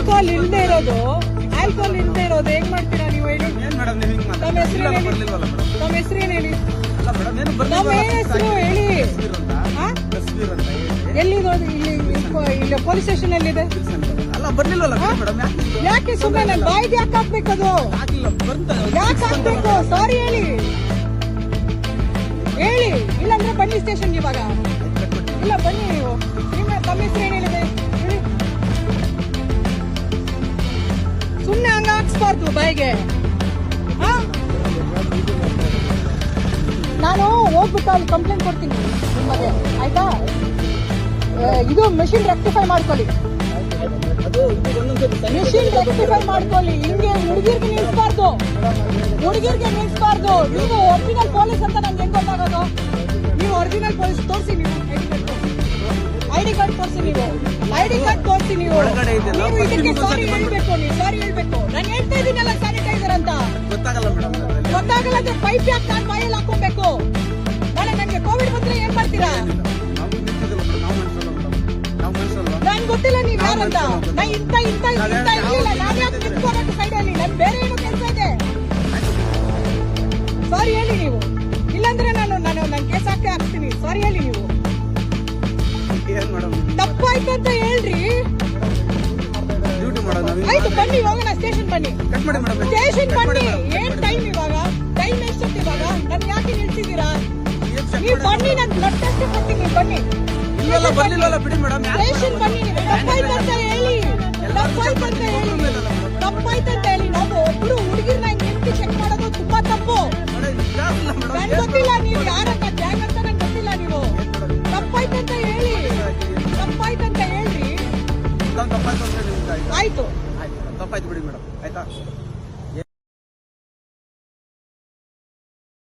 Alcohol ಇಲ್ಲದೆ ಇರೋದು ಹೇಗ್ ಮಾಡ್ತೀರಾ ನೀವು ಹೇಳಿ? ನಮ್ಮ ಹೆಸರು ಹೇಳಿ, ನಮ್ಮ ಹೆಸರು ಏನ್ ಹೇಳಿ, ನಮ್ಮ ಹೆಸರು ಹೇಳಿ. ಎಲ್ಲಿದೆ? ಇಲ್ಲಿ ಪೊಲೀಸ್ ಸ್ಟೇಷನ್ ಎಲ್ಲಿದೆ? ಯಾಕೆ ಸುಮ್ಮನೆ ನನ್ನ ಬಾಯಿಗೆ ಯಾಕೆ ಹಾಕ್ಬೇಕದು? ಯಾಕೆ ಹಾಕ್ಬೇಕು? ಸಾರಿ ಹೇಳಿ ಹೇಳಿ, ಇಲ್ಲಾಂದ್ರೆ ಬನ್ನಿ ಸ್ಟೇಷನ್ಗೆ ಇವಾಗ. ಇಲ್ಲ ಬನ್ನಿ ನೀವು. ತಮ್ಮ ಹೆಸರು ಏನ್ ಹೇಳಿದೆ ಹೇಳಿ. ಸುಮ್ಮನೆ ಹಂಗ ಹಾಕ್ಸ್ಬಾರ್ದು ಬಾಯಿಗೆ. ನಾನು ಹೋಗ್ಬಿಟ್ಟು ಅಲ್ಲಿ ಕಂಪ್ಲೇಂಟ್ ಕೊಡ್ತೀನಿ ನಿಮಗೆ, ಆಯ್ತಾ? ಇದು ಮೆಷಿನ್ ರೆಕ್ಟಿಫೈ ಮಾಡ್ಕೊಳ್ಳಿ, ಮೆಷಿನ್ ರೆಕ್ಟಿಫೈ ಮಾಡ್ಕೊಳ್ಳಿ. ಹಿಂಗೆ ಹುಡುಗಿರ್ಗೆ ನಿಲ್ಸ್ಬಾರ್ದು, ನೀವು ಒರಿಜಿನಲ್ ಪೊಲೀಸ್ ಅಂತ ನಂಗೆ ಹೆಂಗ್ ಗೊತ್ತಾಗೋದು? ನೀವು ಒರಿಜಿನಲ್ ಪೊಲೀಸ್ ತೋರಿಸಿ, ನೀವು ಐಡಿ ಕಾರ್ಡ್ ತೋರಿಸಿ, ನೀವು ಇದಕ್ಕೆ ಸಾರಿ ಹೇಳ್ಬೇಕು. ನೀವು ಸಾರಿ ಹೇಳ್ಬೇಕು. ನಾನು ಹೇಳ್ತಾ ಇದ್ದೀನಲ್ಲ ಸ್ಯಾನಿಟೈಸರ್ ಅಂತ. ಗೊತ್ತಾಗಲ್ಲ ಅಂದ್ರೆ ಪೈಪ್ ಯಾಕೆ ನಾನು ಬಾಯಲ್ಲಿ ಹಾಕೋಬೇಕು? ನಾಳೆ ನನಗೆ ಕೋವಿಡ್ ಬಂದ್ರೆ ಏನ್ ಮಾಡ್ತೀರಾ? ನನ್ ಗೊತ್ತಿಲ್ಲ ನೀವ್ ಯಾರಂತ. ನಾ ಇಂತ ಇರ್ಲಿಲ್ಲ. ನಾನು ಯಾಕೆ ನಿಂತ್ಕೋಬೇಕು ಸೈಡಲ್ಲಿ? ನನ್ ಬೇರೆ ಏನೋ ಕೆಲಸ ಇದೆ. ಸಾರಿ ಹೇಳಿ ನೀವು, ಇಲ್ಲಾಂದ್ರೆ ನಾನು ಕೇಸ್ ಹಾಕ್ತೀನಿ. ಸಾರಿ ಹೇಳಿ ನೀವು. ತಪ್ಪಾಯ್ತು ಅಂತ ಹೇಳ್ರಿ. ಆಯ್ತು ಬನ್ನಿ, ಹೋಗೋಣ ಸ್ಟೇಷನ್ ಬನ್ನಿ. ಏನ್ ಟೈಮ್ ಇವಾಗ? ಟೈಮ್ ಎಷ್ಟೊತ್ತು ಇವಾಗ? ನನ್ ಯಾಕೆ ನಿಲ್ಸಿದೀರಾ? ನೀವು ಬನ್ನಿ, ನಾನು ಬ್ಲಡ್ ಟೆಸ್ಟ್ ಕೊಡ್ತೀನಿ. ಬನ್ನಿ ಸ್ಟೇಷನ್ ಬನ್ನಿ. ತಪ್ಪಾಯ್ತು ಅಂತ ಹೇಳಿ. ನಾವು ಒಬ್ರು ಹುಡುಗಿರ್ನ ನಿಂತು ಚೆಕ್ ಮಾಡೋದು ತುಂಬಾ ತಪ್ಪು. ನನ್ ಗೊತ್ತಿಲ್ಲ ನೀವು ಯಾರಂತ, ಗ್ಯಾಂಗ್ ಅಂತ ನಂಗೆ ಗೊತ್ತಿಲ್ಲ. ನೀವು ತಪ್ಪಾಯ್ತಂತ ಹೇಳ್ರಿ. ತಪ್ಪಾಯ್ತು ಆಯ್ತು ತಪ್ಪಾಯ್ತು ಬಿಡಿ ಮೇಡಮ್, ಆಯ್ತಾ?